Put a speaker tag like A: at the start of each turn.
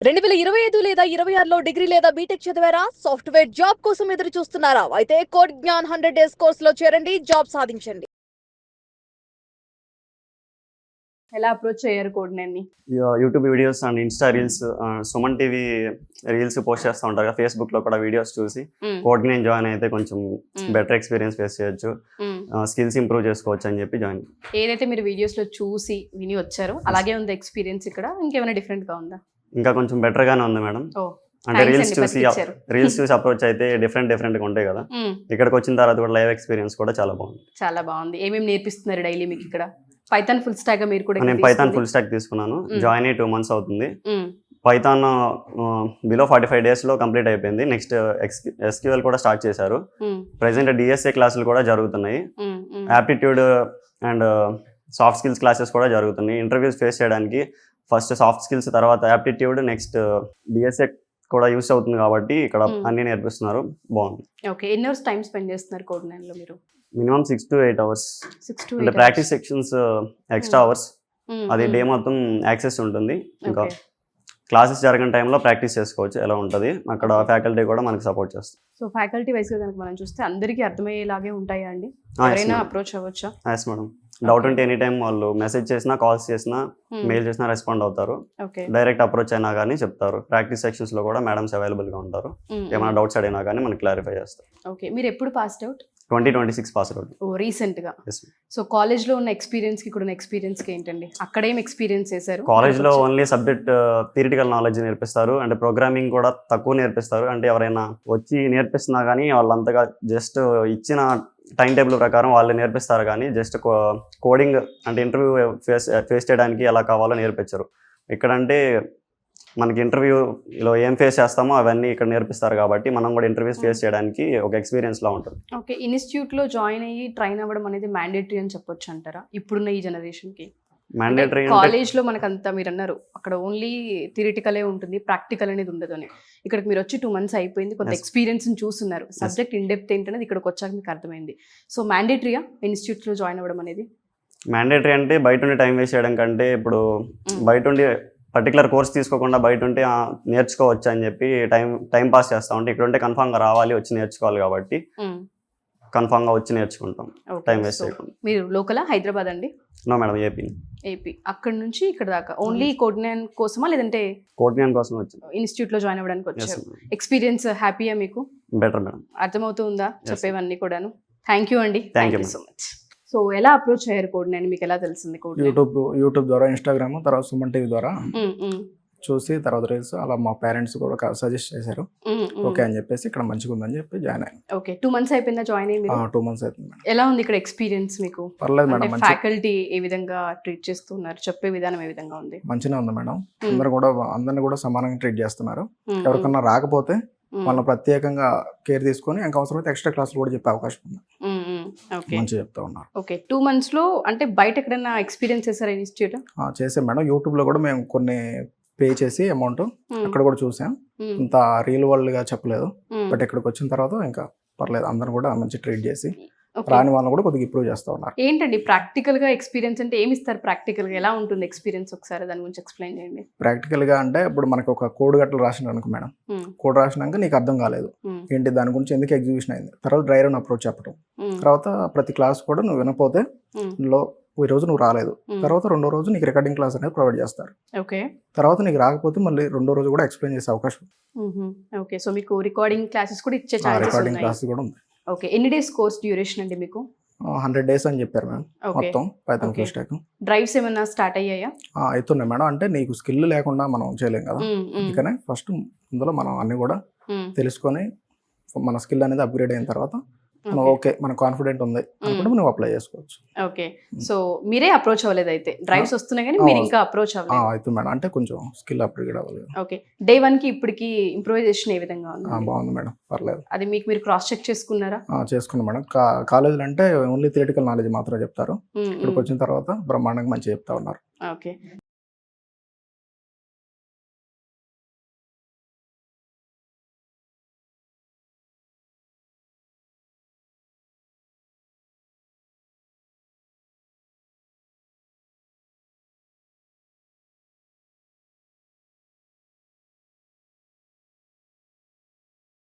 A: 2025 లేదా 26లో డిగ్రీ లేదా బీటెక్ చదివారా? సాఫ్ట్‌వేర్ జాబ్ కోసం ఎదురు చూస్తున్నారా? అయితే కోడ్ జ్ఞాన్ 100 డేస్ కోర్సులో చేరండి, జాబ్ సాధించండి. ఎలా అప్రోచ్ అయ్యారు కోడ్‌ని?
B: YouTube videos and Insta reels, Suman TV reels post చేస్తూ ఉంటారు కదా, ఫేస్బుక్లో కూడా వీడియోస్ చూసి కోడ్ నేను జాయిన్ అయితే కొంచెం బెటర్ ఎక్స్పీరియన్స్ ఫేస్ చేయొచ్చు, స్కిల్స్ ఇంప్రూవ్ చేసుకోవచ్చు అని చెప్పి జాయిన్.
A: ఏదైతే మీరు వీడియోస్లో చూసి విని వచ్చారో అలాగే ఉంది ఎక్స్పీరియన్స్ ఇక్కడ, ఇంకేమైనా డిఫరెంట్గా ఉందా?
B: ఇంకా కొంచెం బెటర్గానే ఉంది మేడం. అంటే రీల్స్ చూసి అప్రోచ్ అయితే డిఫరెంట్గా ఉంటాయి కదా, ఇక్కడికి వచ్చిన తర్వాత కూడా లైవ్ ఎక్స్పీరియన్స్ కూడా చాలా బాగుంది.
A: చాలా బాగుంది. ఏమేమి నేర్పిస్తున్నారు డైలీ మీకు ఇక్కడ? పైథాన్ ఫుల్ స్టాక్ మీరు కూడా?
B: నేను పైథాన్ ఫుల్ స్టాక్ తీసుకున్నాను, జాయిన్ అయ్యి 2 months అవుతుంది. పైథాన్ బిలో 45 days లో కంప్లీట్ అయిపోయింది. నెక్స్ట్ ఎస్క్యూఎల్ కూడా స్టార్ట్ చేశారు. ప్రెసెంట్ డిఎస్ఏ క్లాసులు కూడా జరుగుతున్నాయి. Aptitude and soft skills classes కూడా జరుగుతున్నాయి. ఇంటర్వ్యూస్ ఫేస్ చేయడానికి ఫస్ట్ సాఫ్ట్ స్కిల్స్, తర్వాత యాప్టిట్యూడ్, నెక్స్ట్ డిఎస్ఏ కూడా యూస్ అవుతుంది కాబట్టి ఇక్కడ అన్ని నేర్పిస్తున్నారు. బాగుంది.
A: ఓకే, ఎన్ని అవర్స్ టైం స్పెండ్ చేస్తున్నారు కోడ్ నైన్లో మీరు?
B: Minimum 6 to 8 hours. అంటే ప్రాక్టీస్ సెక్షన్స్ ఎక్స్ట్రా అవర్స్, అది డే మొత్తం యాక్సెస్ ఉంటుంది. ఇంకా క్లాసెస్ జరిగిన టైంలో ప్రాక్టీస్ చేసుకోవచ్చు, ఎలా ఉంటుంది అక్కడ ఫ్యాకల్టీ కూడా మనకి సపోర్ట్ చేస్తారు.
A: సో ఫ్యాకల్టీ వైస్గా కనుక మనం చూస్తే అందరికీ అర్థమయ్యేలాగే ఉంటాయా అండి? ఎవరైనా అప్రోచ్ అవ్వచ్చా?
B: ఎస్ మేడం, డౌట్ ఉంటే ఎనీ టైం వాళ్ళు మెసేజ్ చేసినా, కాల్స్ చేసినా, మెయిల్ చేసినా రెస్పాండ్ అవుతారు. డైరెక్ట్ అప్రోచ్ అయినా కానీ చెప్తారు. ప్రాక్టీస్ సెక్షన్స్ లో కూడా మేడమ్స్ అవైలబుల్ గా ఉంటారు. ఏమైనా డౌట్స్ అడిగినా కానీ మనకి క్లారిఫై చేస్తారు.
A: ఓకే, మీరు ఎప్పుడు passed out?
B: 2026 pass out.
A: Oh, recent గా. సో కాలేజ్ లో ఉన్న ఎక్స్పీరియన్స్ కి ఇక్కడ ఉన్న ఎక్స్పీరియన్స్ కి ఏంటండి? అక్కడ ఏం ఎక్స్పీరియన్స్ చేశారు?
B: కాలేజ్ లో ఓన్లీ సబ్జెక్ట్ థియరిటికల్ నాలెడ్జ్ నేర్పిస్తారు, అంటే ప్రోగ్రామింగ్ కూడా తక్కువ నేర్పిస్తారు. అంటే ఎవరైనా వచ్చి నేర్పిస్తున్నా కానీ వాళ్ళంతగా జస్ట్ ఇచ్చిన టైం టేబుల్ ప్రకారం వాళ్ళు నేర్పిస్తారు, కానీ జస్ట్ కోడింగ్ అంటే ఇంటర్వ్యూ ఫేస్ చేయడానికి ఎలా కావాలో నేర్పించరు. ఇక్కడంటే మనకి ఇంటర్వ్యూలో ఏం ఫేస్ చేస్తామో అవన్నీ ఇక్కడ నేర్పిస్తారు కాబట్టి మనం కూడా ఇంటర్వ్యూస్ ఫేస్ చేయడానికి ఒక ఎక్స్పీరియన్స్ లా ఉంటుంది.
A: ఓకే, ఇన్స్టిట్యూట్లో జాయిన్ అయ్యి ట్రైన్ అవ్వడం అనేది మ్యాండేటరీ అని చెప్పొచ్చు అంటారా ఇప్పుడున్న ఈ జనరేషన్కి?
B: మ్యాండేటరీ
A: కాలేజ్లో మనకు అంతా మీరు అన్నారు అక్కడ ఓన్లీ థియరిటికలే ఉంటుంది, ప్రాక్టికల్ అనేది ఉండదు అని. ఇక్కడికి మీరు వచ్చి 2 months అయిపోయింది, కొంత ఎక్స్పీరియన్స్ చూస్తున్నారు, సబ్జెక్ట్ ఇన్ డెప్త్ ఏంటనేది ఇక్కడికి వచ్చాక మీకు అర్థమైంది. సో మ్యాండేటరీయా ఇన్స్టిట్యూట్లో జాయిన్ అవ్వడం అనేది?
B: మ్యాండేటరీ అంటే బయట ఉండి టైం వేస్ట్ చేయడం కంటే ఇప్పుడు బయట ఉండి పర్టికులర్ కోర్స్ తీసుకోకుండా బయట ఉంటే నేర్చుకోవచ్చు అని చెప్పి టైం పాస్ చేస్తా ఉంటే, ఇక్కడ ఉంటే కన్ఫామ్గా రావాలి, వచ్చి నేర్చుకోవాలి కాబట్టి కన్ఫామ్గా వచ్చి నేర్చుకుంటాం, టైం వేస్ట్ చేయకుండా.
A: మీరు లోకలా హైదరాబాద్ అండి?
B: No madam, AP. అక్కడ
A: నుంచి ఇక్కడ దాకా ఓన్లీ కోడ్న్యాన్ కోసమా లేదంటే?
B: కోడ్న్యాన్ కోసం వచ్చాను,
A: ఇన్స్టిట్యూట్లో జాయిన్ అవ్వడానికి వచ్చారు. ఎక్స్పీరియన్స్ హ్యాపీయా మీకు?
B: Better madam.
A: అర్థమవుతుందా చెప్పేవన్నీ కూడాను? థ్యాంక్ యూ అండి.
B: Thank you
A: so much. So ఎలా అప్రోచ్ అయ్యారు కోడ్న్యాన్? మీకు ఎలా తెలిసింది కోడ్?
C: యూట్యూబ్ ద్వారా, ఇన్స్టాగ్రామ్, తర్వాత సుమన్ టీవీ ద్వారా చూసి, తర్వాత రీల్స్ అలా మా పేరెంట్స్ కూడా సజెస్ట్ చేశారు. ఓకే అని చెప్పేసి ఇక్కడ మంచిగా ఉందని చెప్పి జాయిన్ అయ్యాను.
A: ఓకే, 2 months అయిపోయిందా జాయిన్ అయ్యి?
C: 2 months అవుతుంది.
A: ఎలా ఉంది ఇక్కడ ఎక్స్పీరియన్స్ మీకు?
C: పర్లేదు మేడం.
A: ఫ్యాకల్టీ ఏ విధంగా ట్రీట్ చేస్తున్నారు, చెప్పే విధానం ఏ విధంగా ఉంది?
C: మంచిగా ఉంది మేడం. అందరిని కూడా సమానంగా ట్రీట్ చేస్తున్నారు. ఎవరికన్నా రాకపోతే వాళ్ళని ప్రత్యేకంగా కేర్ తీసుకొని ఇంకా అవసరమైతే ఎక్స్ట్రా క్లాసులు కూడా చెప్పే అవకాశం ఉంది. మంచిగా చెప్తా ఉన్నారు.
A: ఓకే, 2 months లో అంటే బయట ఎక్కడైనా ఎక్స్పీరియన్స్ చేశారా ఇన్స్టిట్యూట్?
C: చేసాం మేడం. యూట్యూబ్ లో కూడా మేము కొన్ని పే చేసి అమౌంట్ అక్కడ కూడా చూసాం. ఇంత రియల్ వరల్డ్ గా చెప్పలేదు, బట్ ఇక్కడికి వచ్చిన తర్వాత ఇంకా పర్లేదు, అందరూ కూడా మంచి ట్రీట్ చేసి రాని వాళ్ళని కూడా కొద్దిగా ఇంప్రూవ్ చేస్తూ ఉన్నారు.
A: ఏంటండి ప్రాక్టికల్ గా ఎక్స్పీరియన్స్ అంటే ఏమి ఇస్తారు? ప్రాక్టికల్ గా ఎలా ఉంటుంది ఎక్స్పీరియన్స్? ఒకసారి దాని గురించి ఎక్స్ప్లెయిన్ చేయండి.
C: ప్రాక్టికల్ గా అంటే ఇప్పుడు మనకు ఒక కోడ్ గట్టలు రాసిన అనుకో మేడం, కోడ్ రాసినాక నీకు అర్థం కాలేదు ఏంటి దాని గురించి, ఎందుకు ఎగ్జిక్యూషన్ అయింది, తర్వాత డ్రైవర్ అప్రోచ్ చెప్పడం, తర్వాత ప్రతి క్లాస్ కూడా నువ్వు వినపోతే ఈ రోజు నువ్వు రాలేదు, తర్వాత 2వ రోజు నీకు రికార్డింగ్ క్లాస్ అనేది ప్రొవైడ్ చేస్తారు. తర్వాత నీకు రాకపోతే మళ్ళీ 2వ రోజు కూడా ఎక్స్ప్లెయిన్ చేసే అవకాశం.
A: ఓకే, సో మీకు రికార్డింగ్ క్లాసెస్ కూడా ఇచ్చే
C: రికార్డింగ్ క్లాస్ కూడా ఉంది.
A: ఓకే, ఎన్ని డేస్ కోర్స్ డ్యూరేషన్ అండి మీకు?
C: 100 days అని చెప్పారు మేడం. మొత్తం పైథాన్ ఫుల్ స్టాక్.
A: డ్రైవ్స్ ఏమైనా స్టార్ట్ అయ్యాయా?
C: అవుతున్నాయి మేడం. అంటే నీకు స్కిల్ లేకుండా మనం చేయలేం కదా, అందుకనే ఫస్ట్ ఇందులో మనం అన్ని కూడా తెలుసుకొని మన స్కిల్ అనేది అప్గ్రేడ్ అయిన తర్వాత ఓకే మన కాన్ఫిడెంట్ ఉంది అనుకుంటే నువ్వు అప్లై చేసుకోవచ్చు.
A: ఓకే, సో మీరే అప్రోచ్ అవ్వలేదు అయితే? డ్రైవ్స్ వస్తున్నాయి కానీ మీరు ఇంకా అప్రోచ్ అవ్వలేదు?
C: అవుతుంది మేడం, అంటే కొంచెం స్కిల్ అప్గ్రేడ్ అవ్వాలి.
A: ఓకే, Day 1 కి ఇప్పటికి ఇంప్రూవైజేషన్ ఏ విధంగా ఉంది?
C: బాగుంది మేడం, పర్లేదు.
A: అది మీకు మీరు క్రాస్ చెక్ చేసుకున్నారా?
C: చేసుకున్నాం మేడం. కాలేజీలో అంటే ఓన్లీ థియరిటికల్ నాలెడ్జ్ మాత్రమే చెప్తారు, ఇక్కడికి వచ్చిన తర్వాత బ్రహ్మాండంగా మంచిగా చెప్తా ఉన్నారు.
A: ఓకే.